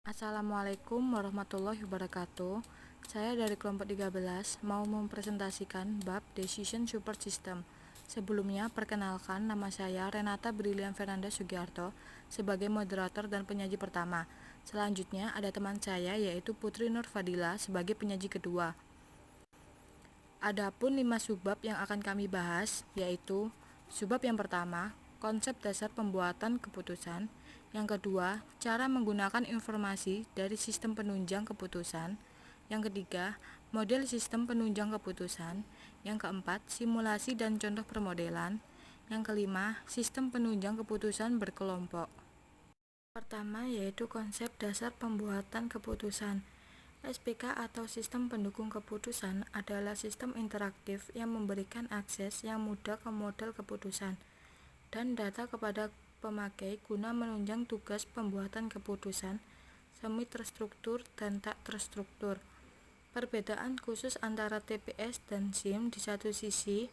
Assalamualaikum warahmatullahi wabarakatuh. Saya dari kelompok 13 mau mempresentasikan bab Decision Support System. Sebelumnya, perkenalkan, nama saya Renata Brilian Fernanda Sugiarto sebagai moderator dan penyaji pertama. Selanjutnya ada teman saya yaitu Putri Nur Fadila sebagai penyaji kedua. Adapun 5 subbab yang akan kami bahas yaitu subbab yang pertama, konsep dasar pembuatan keputusan. Yang kedua, cara menggunakan informasi dari sistem penunjang keputusan. Yang ketiga, model sistem penunjang keputusan. Yang keempat, simulasi dan contoh permodelan. Yang kelima, sistem penunjang keputusan berkelompok. Pertama yaitu konsep dasar pembuatan keputusan. SPK atau sistem pendukung keputusan adalah sistem interaktif yang memberikan akses yang mudah ke model keputusan dan data kepada pemakai guna menunjang tugas pembuatan keputusan semi terstruktur dan tak terstruktur. Perbedaan khusus antara TPS dan SIM di satu sisi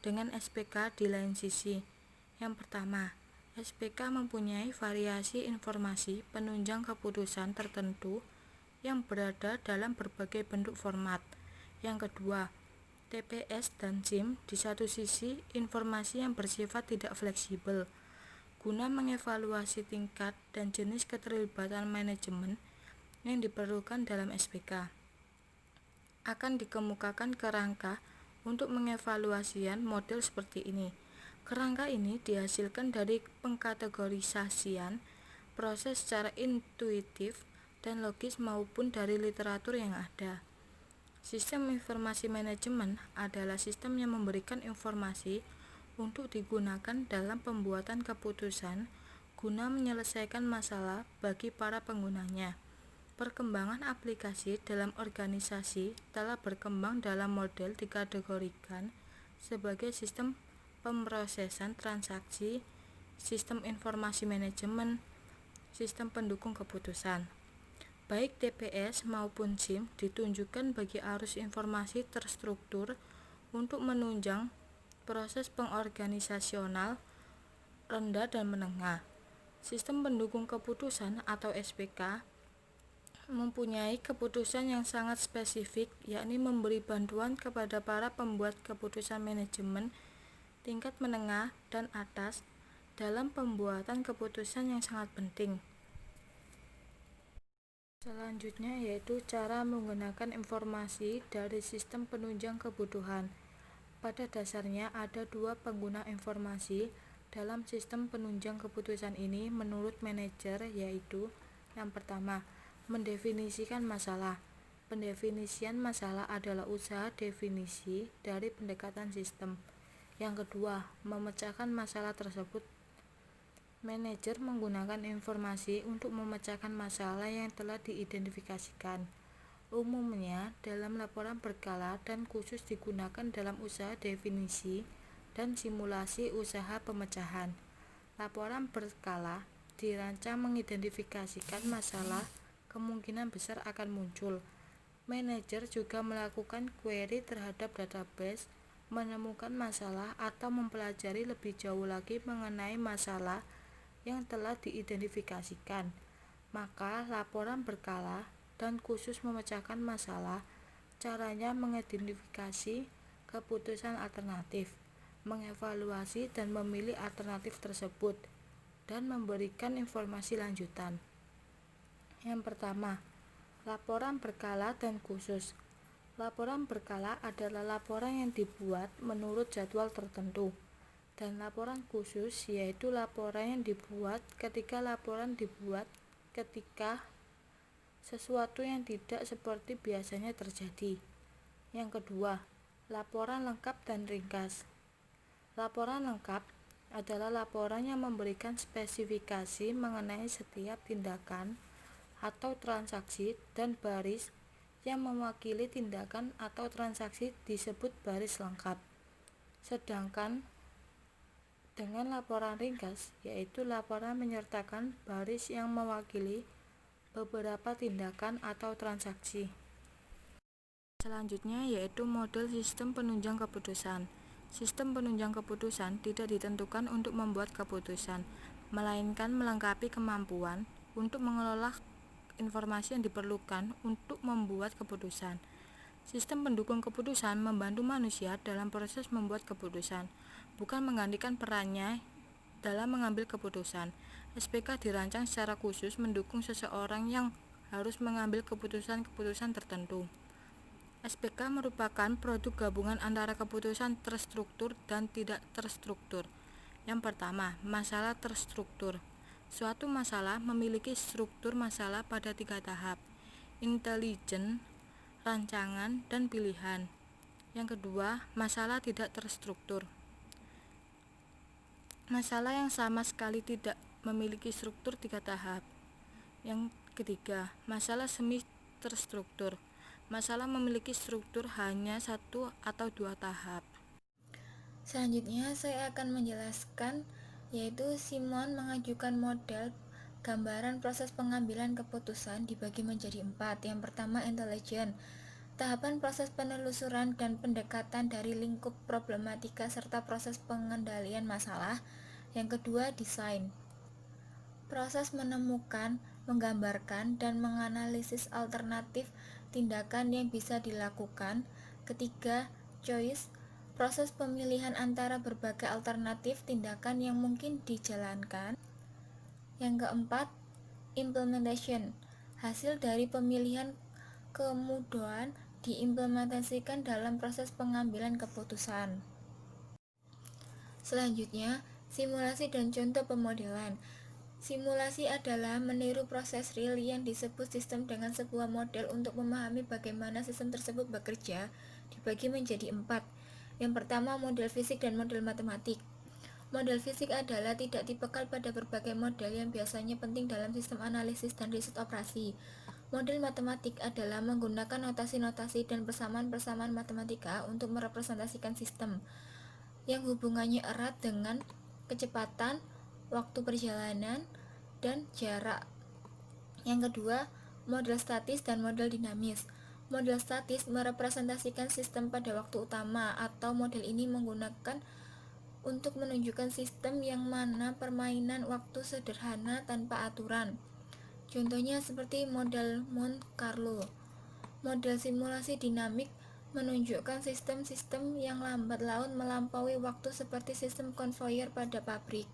dengan SPK di lain sisi. Yang pertama, SPK mempunyai variasi informasi penunjang keputusan tertentu yang berada dalam berbagai bentuk format. Yang kedua, TPS dan SIM di satu sisi informasi yang bersifat tidak fleksibel guna mengevaluasi tingkat dan jenis keterlibatan manajemen yang diperlukan dalam SPK. Akan dikemukakan kerangka untuk mengevaluasian model seperti ini. Kerangka ini dihasilkan dari pengkategorisasian proses secara intuitif dan logis maupun dari literatur yang ada. Sistem informasi manajemen adalah sistem yang memberikan informasi untuk digunakan dalam pembuatan keputusan guna menyelesaikan masalah bagi para penggunanya. Perkembangan aplikasi dalam organisasi telah berkembang dalam model dikategorikan sebagai sistem pemrosesan transaksi, sistem informasi manajemen, sistem pendukung keputusan. Baik TPS maupun SIM ditunjukkan bagi arus informasi terstruktur untuk menunjang proses pengorganisasional rendah dan menengah. Sistem pendukung keputusan atau SPK mempunyai keputusan yang sangat spesifik, yakni memberi bantuan kepada para pembuat keputusan manajemen tingkat menengah dan atas dalam pembuatan keputusan yang sangat penting. Selanjutnya yaitu cara menggunakan informasi dari sistem penunjang kebutuhan. Pada dasarnya ada dua pengguna informasi dalam sistem penunjang keputusan ini menurut manajer, yaitu yang pertama, mendefinisikan masalah. Pendefinisian masalah adalah usaha definisi dari pendekatan sistem. Yang kedua, memecahkan masalah tersebut. Manajer menggunakan informasi untuk memecahkan masalah yang telah diidentifikasikan. Umumnya dalam laporan berkala dan khusus digunakan dalam usaha definisi dan simulasi usaha pemecahan. Laporan berkala dirancang mengidentifikasikan masalah kemungkinan besar akan muncul. Manajer juga melakukan query terhadap database, menemukan masalah atau mempelajari lebih jauh lagi mengenai masalah yang telah diidentifikasikan. Maka laporan berkala dan khusus memecahkan masalah caranya mengidentifikasi keputusan alternatif, mengevaluasi dan memilih alternatif tersebut, dan memberikan informasi lanjutan. Yang pertama, laporan berkala dan khusus. Laporan berkala adalah laporan yang dibuat menurut jadwal tertentu, dan laporan khusus yaitu laporan yang dibuat ketika sesuatu yang tidak seperti biasanya terjadi. Yang kedua, laporan lengkap dan ringkas. Laporan lengkap adalah laporan yang memberikan spesifikasi mengenai setiap tindakan atau transaksi dan baris yang mewakili tindakan atau transaksi disebut baris lengkap. Sedangkan dengan laporan ringkas, yaitu laporan menyertakan baris yang mewakili beberapa tindakan atau transaksi. Selanjutnya yaitu model sistem penunjang keputusan. Sistem penunjang keputusan tidak ditentukan untuk membuat keputusan, melainkan melengkapi kemampuan untuk mengelola informasi yang diperlukan untuk membuat keputusan. Sistem pendukung keputusan membantu manusia dalam proses membuat keputusan, bukan menggantikan perannya dalam mengambil keputusan. SPK dirancang secara khusus mendukung seseorang yang harus mengambil keputusan-keputusan tertentu. SPK merupakan produk gabungan antara keputusan terstruktur dan tidak terstruktur. Yang pertama, masalah terstruktur. Suatu masalah memiliki struktur masalah pada 3 tahap: intelijen, rancangan, dan pilihan. Yang kedua, masalah tidak terstruktur. Masalah yang sama sekali tidak memiliki struktur 3 tahap. Yang ketiga, masalah semi terstruktur. Masalah memiliki struktur hanya 1 atau 2 tahap. Selanjutnya saya akan menjelaskan, yaitu Simon mengajukan model gambaran proses pengambilan keputusan dibagi menjadi 4. Yang pertama, intelijen, tahapan proses penelusuran dan pendekatan dari lingkup problematika serta proses pengendalian masalah. Yang kedua, desain, proses menemukan, menggambarkan, dan menganalisis alternatif tindakan yang bisa dilakukan. Ketiga, choice, proses pemilihan antara berbagai alternatif tindakan yang mungkin dijalankan. Yang keempat, implementation, hasil dari pemilihan kemudian diimplementasikan dalam proses pengambilan keputusan. Selanjutnya, simulasi dan contoh pemodelan. Simulasi adalah meniru proses real yang disebut sistem dengan sebuah model. Untuk memahami bagaimana sistem tersebut bekerja, dibagi menjadi 4. Yang pertama, model fisik dan model matematik. Model fisik adalah tidak dibekal pada berbagai model yang biasanya penting dalam sistem analisis dan riset operasi. Model matematik adalah menggunakan notasi-notasi dan persamaan-persamaan matematika untuk merepresentasikan sistem yang hubungannya erat dengan kecepatan, waktu perjalanan, dan jarak. Yang kedua, model statis dan model dinamis. Model statis merepresentasikan sistem pada waktu utama, atau model ini menggunakan untuk menunjukkan sistem yang mana permainan waktu sederhana tanpa aturan. Contohnya seperti model Monte Carlo. Model simulasi dinamik menunjukkan sistem-sistem yang lambat laun melampaui waktu seperti sistem konvoyer pada pabrik.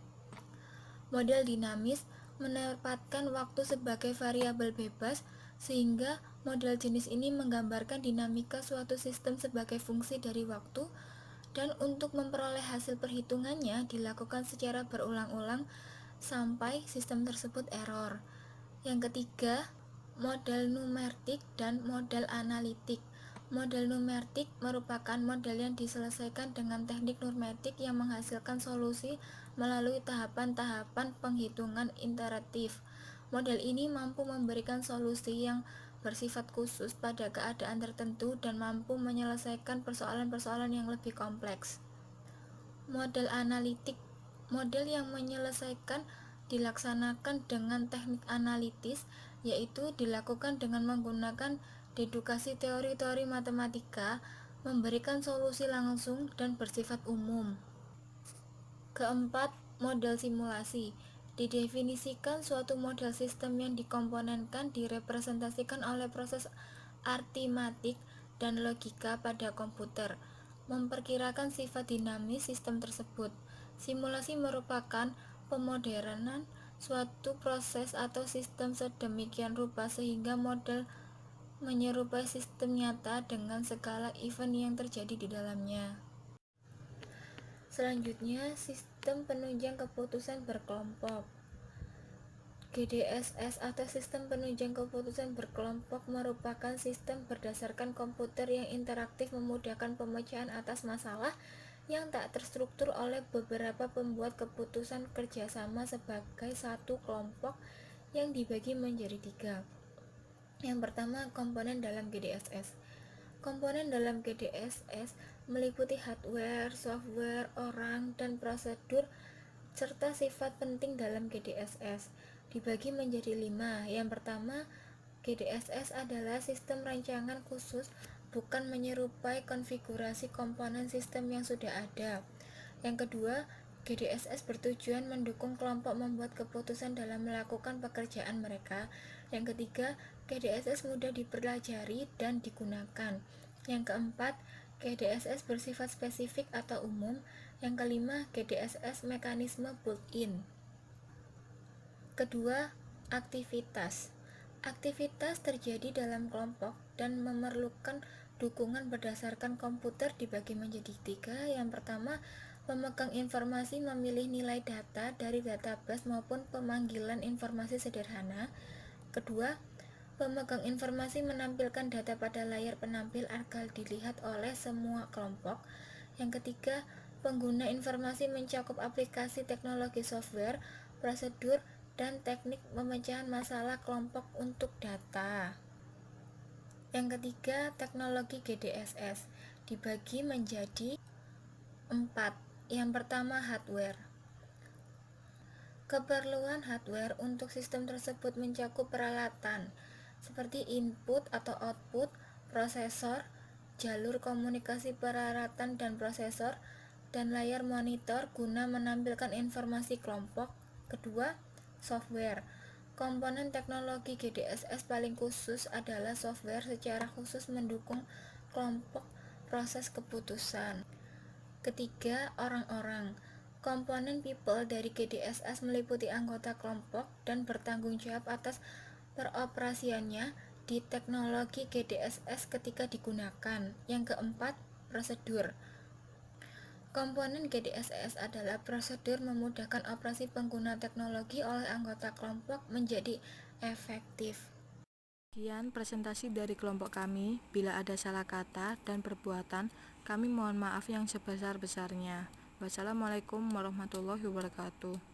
Model dinamis menempatkan waktu sebagai variabel bebas, sehingga model jenis ini menggambarkan dinamika suatu sistem sebagai fungsi dari waktu, dan untuk memperoleh hasil perhitungannya dilakukan secara berulang-ulang sampai sistem tersebut error. Yang ketiga, model numertik dan model analitik. Model numertik merupakan model yang diselesaikan dengan teknik numertik yang menghasilkan solusi melalui tahapan-tahapan penghitungan iteratif. Model ini mampu memberikan solusi yang bersifat khusus pada keadaan tertentu dan mampu menyelesaikan persoalan-persoalan yang lebih kompleks. Model analitik, model yang menyelesaikan dilaksanakan dengan teknik analitis, yaitu dilakukan dengan menggunakan dedukasi teori-teori matematika, memberikan solusi langsung dan bersifat umum. Keempat, model simulasi. Didefinisikan suatu model sistem yang dikomponenkan direpresentasikan oleh proses artimatik dan logika pada komputer, memperkirakan sifat dinamis sistem tersebut. Simulasi merupakan pemodernan suatu proses atau sistem sedemikian rupa sehingga model menyerupai sistem nyata dengan segala event yang terjadi di dalamnya. Selanjutnya, sistem penunjang keputusan berkelompok. GDSS atau sistem penunjang keputusan berkelompok merupakan sistem berdasarkan komputer yang interaktif memudahkan pemecahan atas masalah yang tak terstruktur oleh beberapa pembuat keputusan kerjasama sebagai satu kelompok yang dibagi menjadi 3. Yang pertama, komponen dalam GDSS. Komponen dalam GDSS meliputi hardware, software, orang, dan prosedur serta sifat penting dalam GDSS. Dibagi menjadi 5. Yang pertama, GDSS adalah sistem rancangan khusus, bukan menyerupai konfigurasi komponen sistem yang sudah ada. Yang kedua, GDSS bertujuan mendukung kelompok membuat keputusan dalam melakukan pekerjaan mereka. Yang ketiga, GDSS mudah dipelajari dan digunakan. Yang keempat, GDSS bersifat spesifik atau umum. Yang kelima, GDSS mekanisme built-in. Kedua, aktivitas. Aktivitas terjadi dalam kelompok dan memerlukan dukungan berdasarkan komputer dibagi menjadi tiga. Yang pertama, pemegang informasi memilih nilai data dari database maupun pemanggilan informasi sederhana. Kedua, pemegang informasi menampilkan data pada layar penampil agar dilihat oleh semua kelompok. Yang ketiga, pengguna informasi mencakup aplikasi teknologi software, prosedur, dan teknik pemecahan masalah kelompok untuk data. Yang ketiga, teknologi GDSS dibagi menjadi 4. Yang pertama, hardware. Keperluan hardware untuk sistem tersebut mencakup peralatan seperti input atau output, prosesor, jalur komunikasi peralatan dan prosesor, dan layar monitor guna menampilkan informasi kelompok. Kedua, software. Komponen teknologi GDSS paling khusus adalah software secara khusus mendukung kelompok proses keputusan. Ketiga, orang-orang. Komponen people dari GDSS meliputi anggota kelompok dan bertanggung jawab atas peroperasiannya di teknologi GDSS ketika digunakan. Yang keempat, prosedur. Komponen GDSS adalah prosedur memudahkan operasi pengguna teknologi oleh anggota kelompok menjadi efektif. Sekian presentasi dari kelompok kami. Bila ada salah kata dan perbuatan, kami mohon maaf yang sebesar-besarnya. Wassalamualaikum warahmatullahi wabarakatuh.